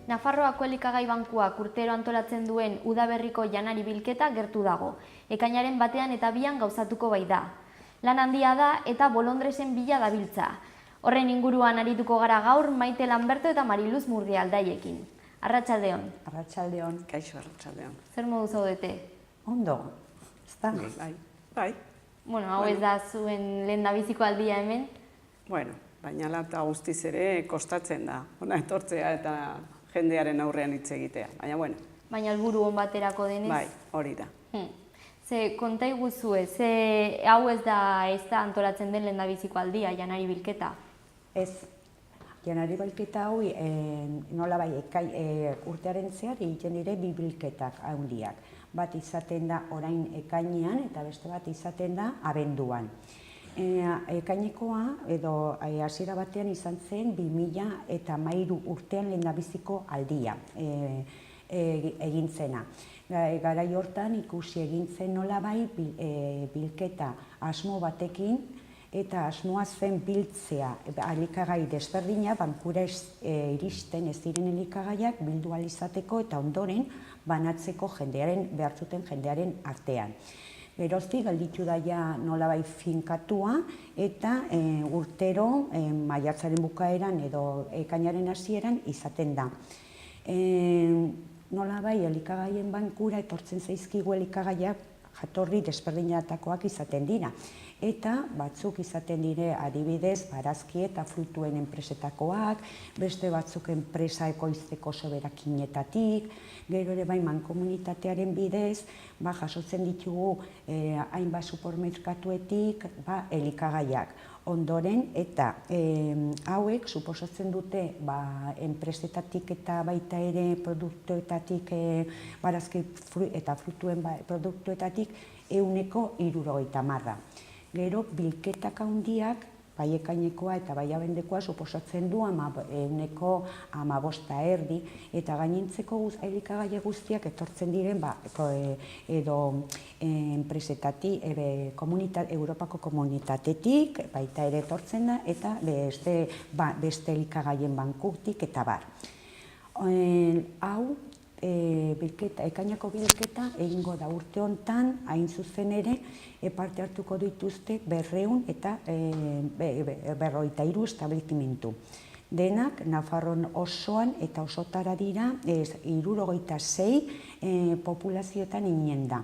Nafarroako elikagai bankuak urtero antolatzen duen udaberriko janari bilketa gertu dago. Ekainaren batean eta bian gauzatuko bai da. Lan handia da eta bolondresen bila dabiltza. Horren inguruan arituko gara gaur Maite Lanberto eta Mariluz Murgia aldaiekin. Arratsaldeon. Arratsaldeon. Kaixo, arratsaldeon. Zer modu zaudete? Ondo, ezta? Bai. Bueno, hau ez da zuen lehendabiziko aldia hemen. Bueno, baina hala eta guztiz ere kostatzen da. Hona etortzea eta jendearen aurrean hitz egitea. Baina, bueno. Baina helburu on baterako denez. Bai, hori da. Ze konta iguzue, ze hau ez da antolatzen den lehendabiziko aldia, janari bilketa? Ez, janari bilketa hau nola bai, urtearen zehar egiten dire bi bilketak handiak. Bat izaten da orain ekainean eta beste bat izaten da abenduan. Ekainekoa edo hasiera batean izan zen 2013 urtean lehendabiziko aldia egin zena. Garai hortan ikusi egin zen nolabai bilketa asmo batekin eta asmoa zen biltzea elikagai desberdina bankura iristen ez diren elikagaiak bildu ahal izateko eta ondoren banatzeko behar zuten jendearen artean. Geroztik gelditu daia nolabai finkatua eta urtero maiatzaren bukaeran edo ekainaren hasieran izaten da. Nolabai elikagaien bankura etortzen zaizkigu elikagaiak jatorri desberdinetakoak izaten dira. Eta batzuk izaten dire adibidez barazki eta fruituen enpresetakoak, beste batzuk enpresa ekoizteko soberakinetatik, gero ere bai mankomunitatearen bidez jasotzen ditugu hainbat supermerkatuetik elikagaiak. Ondoren eta hauek suposatzen dute enpresetatik eta baita ere produktuetatik barazki eta fruituen produktuetatik 70%. Gero bilketak handiak, bai ekainekoa eta bai abendekoa suposatzen du 15% eta gainontzeko elikagaia guztiak etortzen diren edo enpresetatik, Europako komunitatetik, baita ere etortzen da eta beste elikagaien bankutik eta bar. Hau ekainako bilketa egingo da urte hontan, hain zuzen ere, parte hartuko dituzte 200 eta 53 establezimendu. Denak Nafarroan osoan eta osotara dira 76 populazioetan inen da.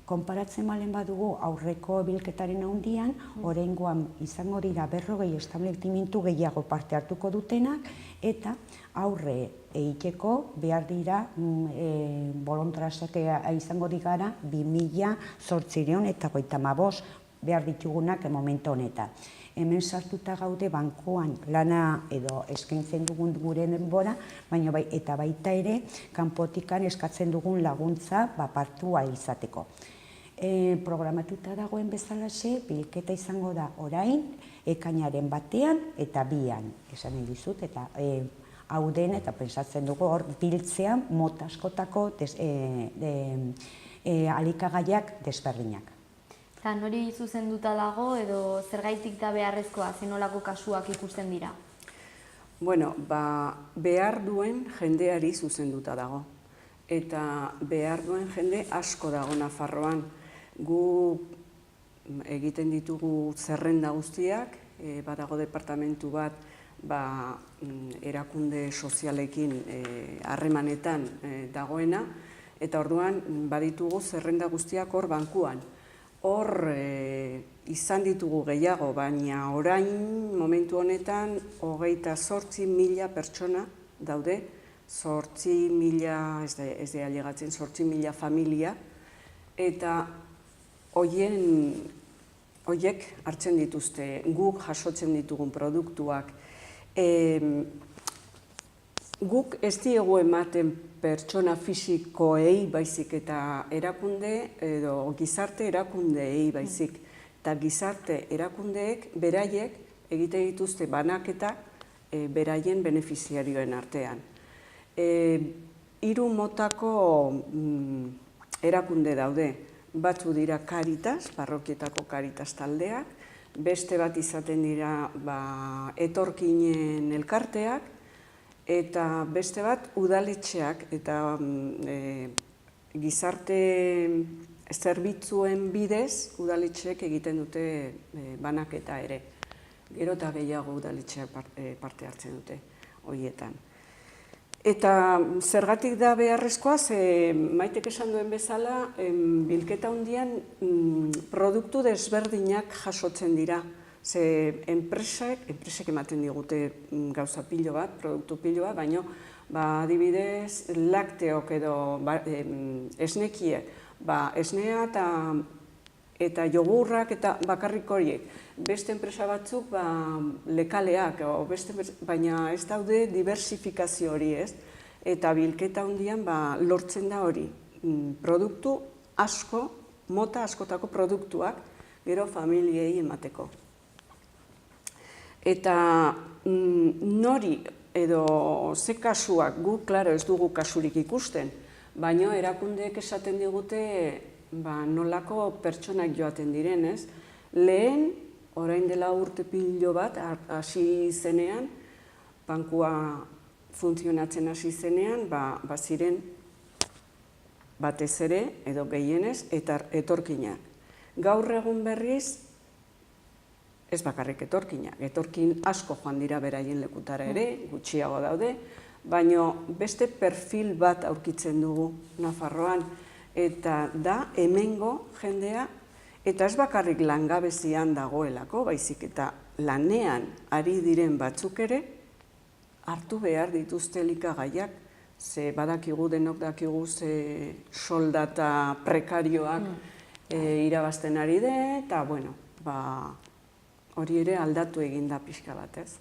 Konparatzen balen badugu aurreko bilketaren handian, oraingoan izango dira 40 establezimendu gehiago parte hartuko dutenak eta aurre egiteko behar dira bolontrasak izango digara 2855 behar ditugunak momentu honetan. Hemen sartuta gaude bankuan lana edo eskaintzen dugun gure denbora, baina eta baita ere kanpotikan eskatzen dugun laguntza partua izateko. Programatuta dagoen bezalaxe, bilketa izango da orain, ekainaren batean eta bian, esan nahi dizut, eta hau den eta pensatzen dugu hor biltzean mota askotako elikagaiak desberdinak. Eta nori zuzenduta dago edo zergaitik da beharrezkoa, zenolako kasuak ikusten dira? Bueno, behar duen jendeari zuzenduta dago. Eta behar duen jende asko dago Nafarroan. Gu egiten ditugu zerrenda guztiak, badago departamentu bat erakunde sozialekin harremanetan dagoena, eta orduan baditugu zerrenda guztiak hor bankuan. Hor izan ditugu gehiago, baina orain momentu honetan 28.000 pertsona daude, 8.000, ez da ailegatzen, 8.000 familia, eta horiek hartzen dituzte, guk jasotzen ditugun produktuak. Guk ez diegu ematen pertsona fisikoei baizik eta erakunde edo gizarte erakundeei baizik. Eta gizarte erakundeek beraiek egite dituzte banaketa beraien benefiziarioen artean. 3 motako erakunde daude. Batzu dira Caritas, parrokietako Caritas taldeak, beste bat izaten dira etorkinen elkarteak, Eta beste bat, udaletxeak eta gizarte zerbitzuen bidez, udaletxeek egiten dute banaketa ere. Gero eta gehiago udaletxeak parte hartzen dute horietan. Eta zergatik da beharrezkoa, ze Maitek esan duen bezala, bilketa hundian produktu desberdinak jasotzen dira. Ze enpresek ematen digute gauza pilo bat, produktu pilo bat, baina adibidez lakteok edo esnekiek, esnea eta jogurrak eta bakarrik horiek. Beste enpresa batzuk lekaleak, baina ez daude diversifikazio hori, ez? Eta bilketa hundian lortzen da hori. Produktu asko, mota askotako produktuak, gero familiei emateko. Eta nori edo ze kasuak, guk, klaro, ez dugu kasurik ikusten, baina erakundeek esaten digute nolako pertsonak joaten diren, ez? Lehen, orain dela urte pilo bat, hasi zenean, bankua funtzionatzen hasi zenean, ziren batez ere, edo gehienez, eta etorkinak. Gaur egun berriz, ez bakarrik etorkinak, etorkin asko joan dira beraien lekutara ere, gutxiago daude, baina beste perfil bat aurkitzen dugu Nafarroan, eta da hemengo jendea, eta ez bakarrik langabezian dagoelako, baizik eta lanean ari diren batzuk ere, hartu behar dituzte elikagaiak, ze badakigu denok dakigu ze soldata prekarioak irabazten ari den, eta bueno, hori ere aldatu egin da pixka bat, ez?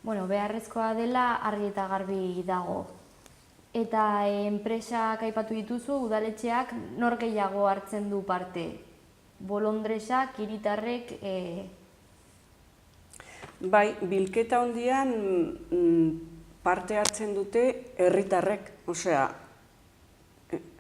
Bueno, beharrezkoa dela argi eta garbi dago. Eta enpresak aipatu dituzu, udaletxeak nor gehiago hartzen du parte? Bolondresak, hiritarrek... Bai, bilketa hundian parte hartzen dute herritarrek, osea,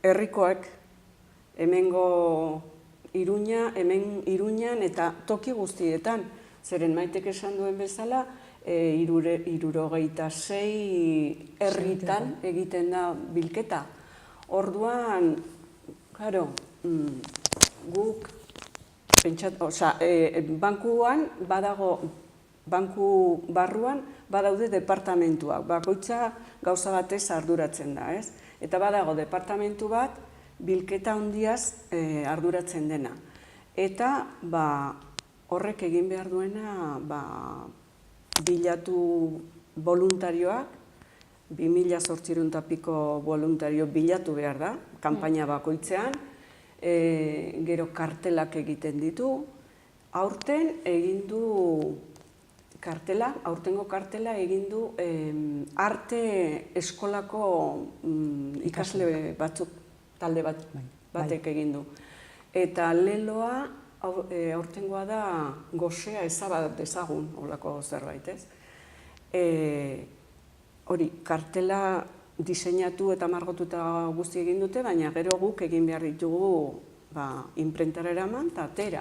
herrikoek, hemengo Iruñan eta toki guztietan. Zeren Maitek esan duen bezala, 76 herritan egiten da bilketa. Orduan, claro, guk bankuan badago, banku barruan badaude departamentuak, bakoitza gauza batez arduratzen da, ez? Eta badago departamentu bat bilketa hundiaz arduratzen dena. Eta horrek egin behar duena bilatu voluntarioak, 2008 piko voluntario bilatu behar da, kanpaina bakoitzean, gero kartelak egiten ditu. Aurten egin du kartela, aurtengo kartela egin du arte eskolako ikasle batzuk, talde batek egin du. Eta leloa aurtengoa da gosea ezabat dezagun, holako zerbait, ez? Hori, kartela diseinatu eta margotuta guzti egin dute, baina gero guk egin behar ditugu imprentara eraman eta atera.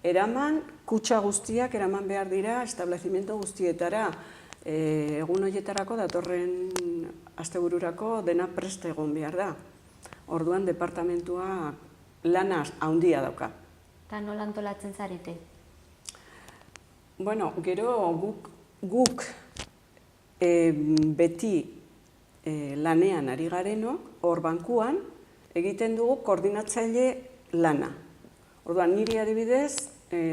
Eraman, kutxa guztiak eraman behar dira, establezimento guztietara, egun horietarako datorren astebururako dena preste egon behar da. Orduan, departamentua lana handia dauka. Eta nola antolatzen zarete? Bueno, gero guk beti lanean ari garenok, hor bankuan, egiten dugu koordinatzaile lana. Orduan, niri adibidez,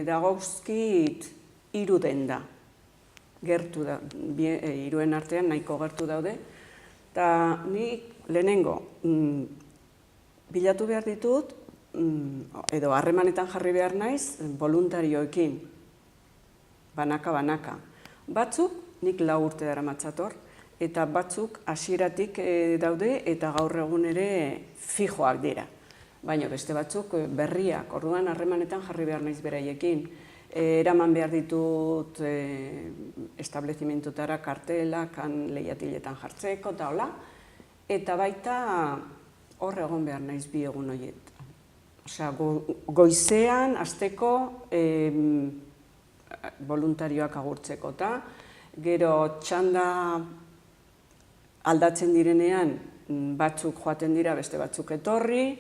dagozkit 3 denda. Gertu da, 3 artean nahiko gertu daude. Eta nik lehenengo, bilatu behar ditut, edo harremanetan jarri behar naiz, voluntarioekin, banaka. Batzuk, nik 4 urte daramatzator, eta batzuk hasieratik daude eta gaur egun ere fijoak dira. Baina beste batzuk berriak, orduan harremanetan jarri behar naiz beraiekin. Eraman behar ditut establezimentutara kartelak, lehiatiletan jartzeko eta hola. Eta baita hor egon behar naiz 2 egun horietan. Osea, goizean, asteko, voluntarioak agurtzeko eta gero txanda aldatzen direnean, batzuk joaten dira, beste batzuk etorri,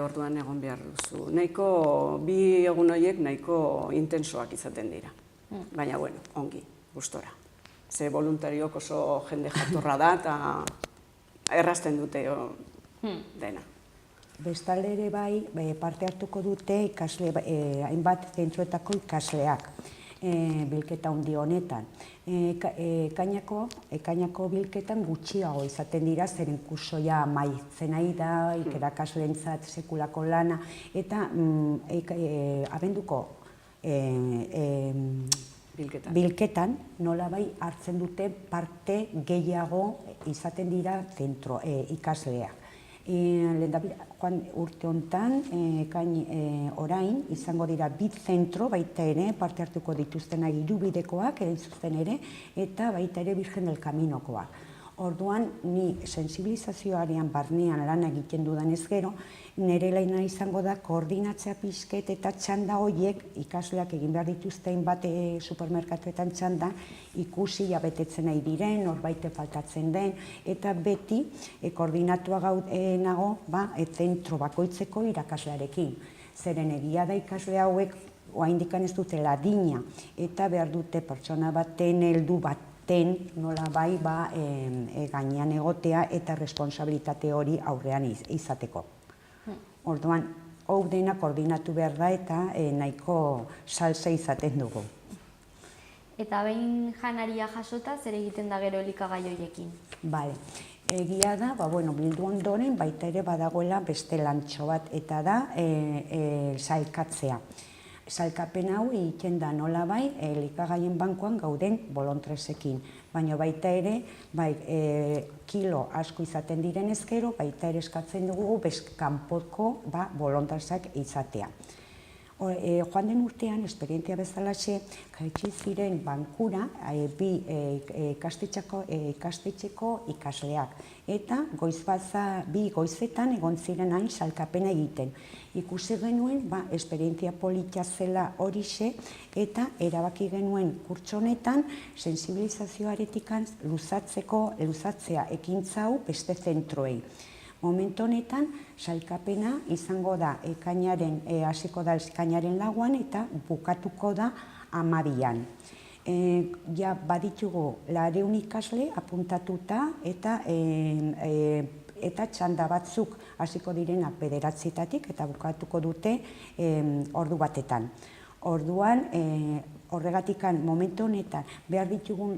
orduan egon behar duzu. Nahiko, bi egun horiek nahiko intensoak izaten dira. Baina, bueno, ongi, gustora. Ze voluntariok oso jende jatorra da, eta errazten dute dena. Bestalde ere bai, parte hartuko dute hainbat zentroetako ikasleak bilketa handi honetan. Ekainako bilketan gutxiago izaten dira, zeren kursoia amaitzen ari da, ikerakaslentzat sekulako lana, eta abenduko bilketan nolabai hartzen dute parte gehiago izaten dira ikasleak. Joan urte honetan, orain, izango dira bit zentro, baita ere, parte hartuko dituztenak hirubidekoak, zuzen ere, eta baita ere Virgen del Caminokoak. Orduan, ni sensibilizazioarean barnean lan egiten dudanez gero, nire laina izango da koordinatzea pixket eta txanda horiek ikasleak egin behar dituztein bat supermerkatuetan txanda ikusi jabetetzen nahi diren, norbaite faltatzen den, eta beti koordinatua nago zentro bakoitzeko irakaslearekin. Zeren egia da ikasle hauek oraindik ez dute adina eta behar dute pertsona baten heldu nolabai gainean egotea eta responsabilitate hori aurrean izateko. Orduan, hau dena koordinatu behar da eta nahiko salsa izaten dugu. Eta behin janaria jasota, zer egiten da gero elikagai horiekin? Bale, egia da, bildu ondoren baita ere badagoela beste lantxo bat eta da sailkatzea. Sailkapen hau egiten da nolabai elikagaien bankuan gauden bolontresekin, baina baita ere kilo asko izaten direnez gero, baita ere eskatzen dugu kanpoko bolontresak izatea. Joan den urtean, esperientzia bezalaxe, jaitsi ziren bankura bi ikastetxeko ikasleak. Eta bi goizetan egon ziren hain salkapena egiten. Ikusi genuen, esperientzia polita zela horixe, eta erabaki genuen kurtso honetan sensibilizazioaretikan luzatzea ekintza hau beste zentroei. Momentu honetan, sailkapena izango da hasiko da ekainaren 4 eta bukatuko da 12an. Ja baditugu 200 ikasle apuntatuta eta txanda batzuk hasiko direnak 9etatik eta bukatuko dute ordu batetan. Orduan, horregatik momentu honetan behar ditugun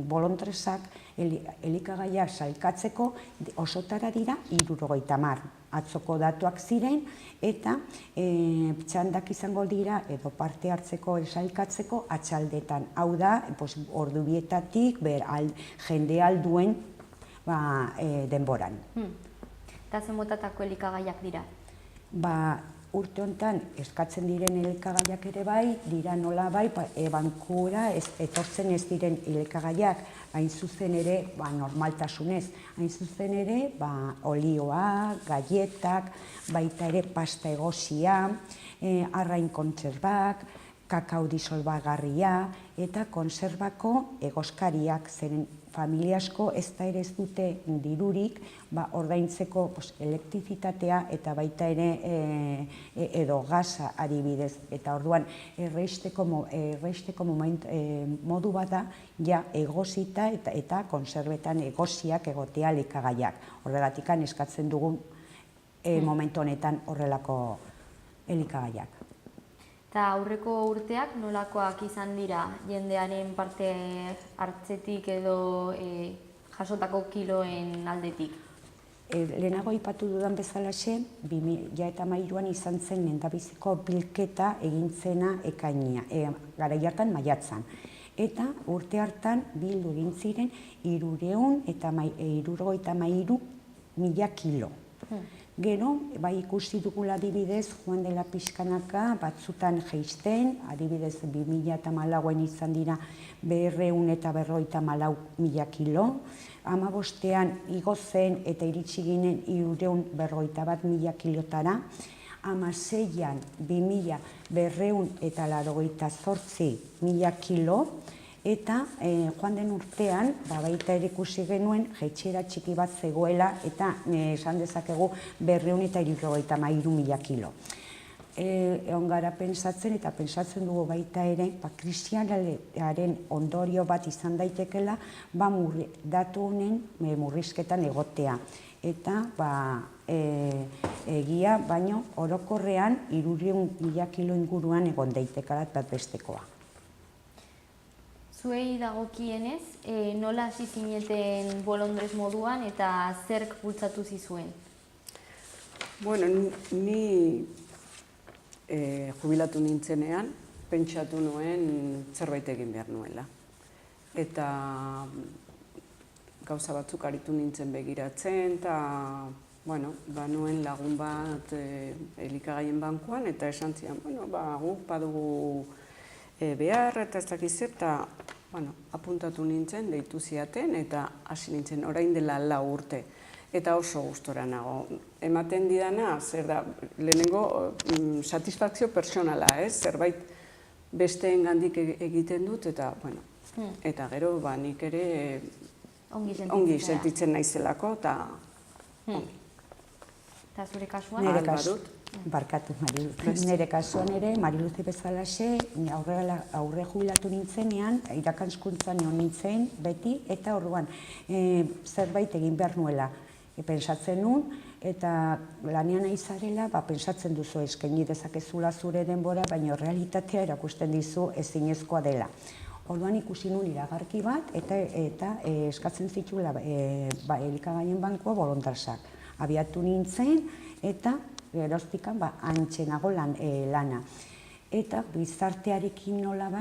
bolontresak elikagaiak sailkatzeko osotara dira 70. Atzoko datuak ziren eta txandak izango dira edo parte hartzeko sailkatzeko atxaldetan. Hau da, ordu bietatik jende alduen denboran. Eta zen motatako elikagaiak dira? Urte honetan eskatzen diren elikagaiak ere bai, dira nola bai, bankura etortzen ez diren elikagaiak, hain zuzen ere, normaltasunez, hain zuzen ere, olioa, galletak, baita ere pasta egosia, arrain kontserbak, kakao disolbagarria eta konserbako egoskariak, zeren familia asko ez da ere ez dute dirurik ordaintzeko elektrizitatea eta baita ere edo gaza adibidez. Eta orduan erreisteko modu bat da ja egosita eta konserbetan egosiak egotea elikagaiak. Horregatik eskatzen dugun momentu honetan horrelako elikagaiak. Eta aurreko urteak nolakoak izan dira jendearen parte hartzetik edo jasotako kiloen aldetik? Lehenago aipatu dudan bezalaxe, 2013an izan zen lehendabiziko bilketa egin zena ekainia, garai hartan maiatzan. Eta urte hartan bildu egin ziren 373.000 kilo. Gero, ikusi dugula adibidez, joan dela pixkanaka, batzutan jeisten, adibidez 2014an izan dira 254.000 kilo, 2015an igo zen eta iritsi ginen 351.000 kilotara, 2016an 2.288.000 kilo, Eta joan den urtean, baita ere ikusi genuen, jaitsera txiki bat zegoela, eta esan dezakegu 273.000 kilo. Egon gara pentsatzen, eta pentsatzen dugu baita ere, krisialaren ondorio bat izan daitekela, datu honen murrizketan egotea. Eta egia, baino orokorrean 300.000 kilo inguruan egon daitekela bat bestekoa. Zuei dagokienez, nola hasi zineten bolondrez moduan eta zerk bultzatu zizuen? Bueno, ni jubilatu nintzenean, pentsatu nuen zerbait egin behar nuela. Eta gauza batzuk aritu nintzen begiratzen, eta nuen lagun bat elikagaien bankuan, eta esan zian, guk badugu behar, eta ez dakiz eta apuntatu nintzen, deitu ziaten, eta hasi nintzen orain dela 4 urte. Eta oso gustora nago. Ematen didana, zer da, lehenengo satisfakzio personala, zerbait besteengandik egiten dut, eta gero nik ere ongi sentitzen naizelako, eta ongi. Eta zure kasuan? Barkatu, Mariluz. Nire kasuan ere, Mariluz bezalaxe, aurre jubilatu nintzenean, irakanskuntzan egon nintzen, beti, eta orduan zerbait egin behar nuela. Pentsatzen nun, eta lanean aizarela, pentsatzen duzu eskaini dezakezula zure denbora, baina realitatea erakusten dizu ezinezkoa dela. Orduan ikusi nun iragarki bat, eta eskatzen zitula elikagaien bankua bolontarsak. Abiatu nintzen, eta geroztikan antxenago lana. Eta bizartearekin nola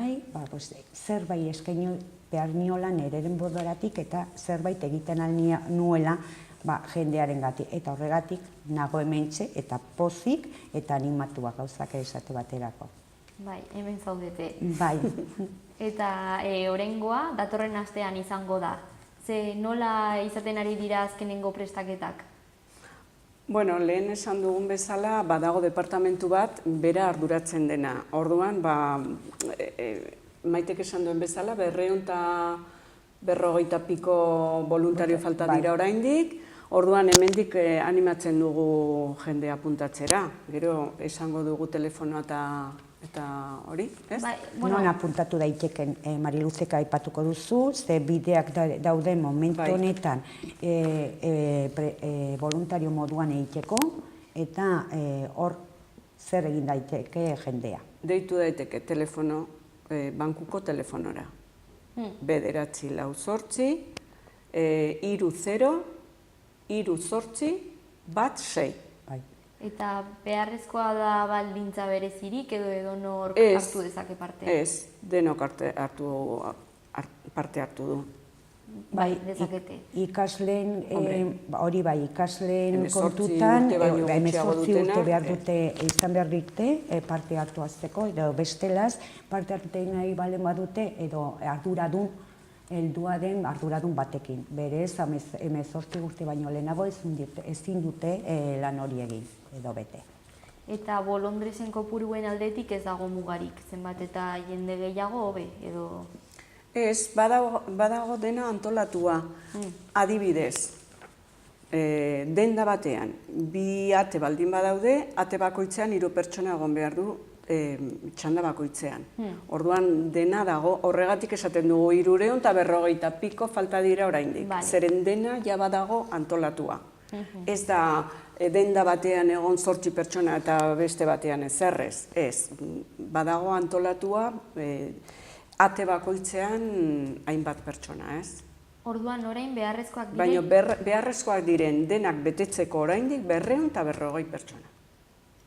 zerbait eskaini behar niola nire denboratik, eta zerbait egiten nuela jendearen gati. Eta horregatik nago hementxe, eta pozik, eta animatua gauzak esate baterako. Bai, hemen zaudete. Bai. Eta oraingoa datorren astean izango da. Ze nola izaten ari dira azkenengo prestaketak? Bueno, lehen esan dugun bezala, badago departamentu bat bera arduratzen dena. Orduan, Maitek esan duen bezala, 250 piko voluntario falta dira oraindik. Orduan, hemendik animatzen dugu jende apuntatzera. Gero, esango dugu telefonoa eta hori, ez? Non apuntatu daiteken Mariluzeka aipatuko duzu, ze bideak daude momentu honetan voluntario moduan egiteko, eta hor zer egin daiteke jendea. Deitu daiteke telefono, bankuko telefonora. 9-4-3-0-3-8-1-6. Eta beharrezkoa da baldintza berezirik edo edonor hartu dezake parte? Ez, denok parte hartu du. Bai, dezakete. Ikasleen, hori ikasleen kontutan, 18 urte behar dute, izan behar dute, parte hartu azteko, edo bestelaz, parte hartu nahi balen badute, edo arduradun, heldua den arduradun batekin. Berez, 18 urte baino lehenago ezin dute lan hori egin, edo bete. Eta bolondrezen kopuruen aldetik ez dago mugarik, zenbat eta jende gehiago, hobe, edo... Ez, badago dena antolatua. Adibidez, denda batean, 2 ate baldin badaude, ate bakoitzean 3 pertsona egon behar du txanda bakoitzean. Orduan dena dago, horregatik esaten dugu 350 piko falta dira oraindik. Zeren dena ja badago antolatua. Ez da denda batean egon 8 pertsona eta beste batean ezerrez. Ez, badago antolatua ate bakoitzean hainbat pertsona, ez? Orduan orain beharrezkoak diren? Baina beharrezkoak diren denak betetzeko oraindik 250 pertsona.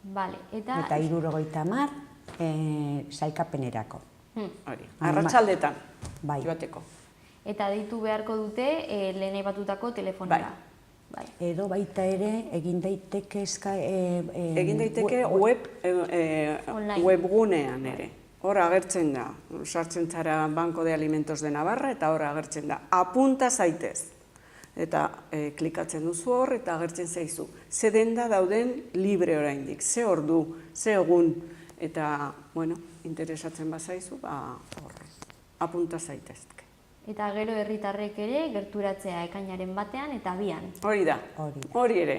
Bale, eta... Eta 70 sailkapenerako. Hori, arratsaldetan joateko. Eta deitu beharko dute lehen aipatutako telefonora. Edo baita ere egin daiteke egin daiteke webgunean ere. Hor agertzen da, sartzen zara Banco de Alimentos de Navarra eta hor agertzen da, apunta zaitez. Eta klikatzen duzu hor eta agertzen zaizu. Ze denda dauden libre oraindik, ze ordu, ze egun. Eta, bueno, interesatzen bazaizu, hor apunta zaitezke. Eta gero herritarrek ere gerturatzea ekainaren batean eta bian. Hori da, hori ere,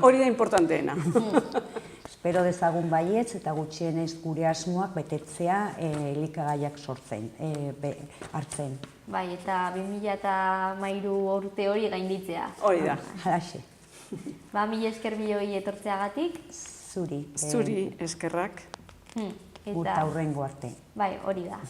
hori da importanteena. Espero dezagun baietz eta gutxienez gure asmoak betetzea elikagaiak sortzen, hartzen. Bai, eta 2013 urte hori gainditzea. Hori da. Halaxe. Mila esker bioi etortzeagatik. Zuri. Zuri eskerrak. Urta hurrengo arte. Bai, hori da.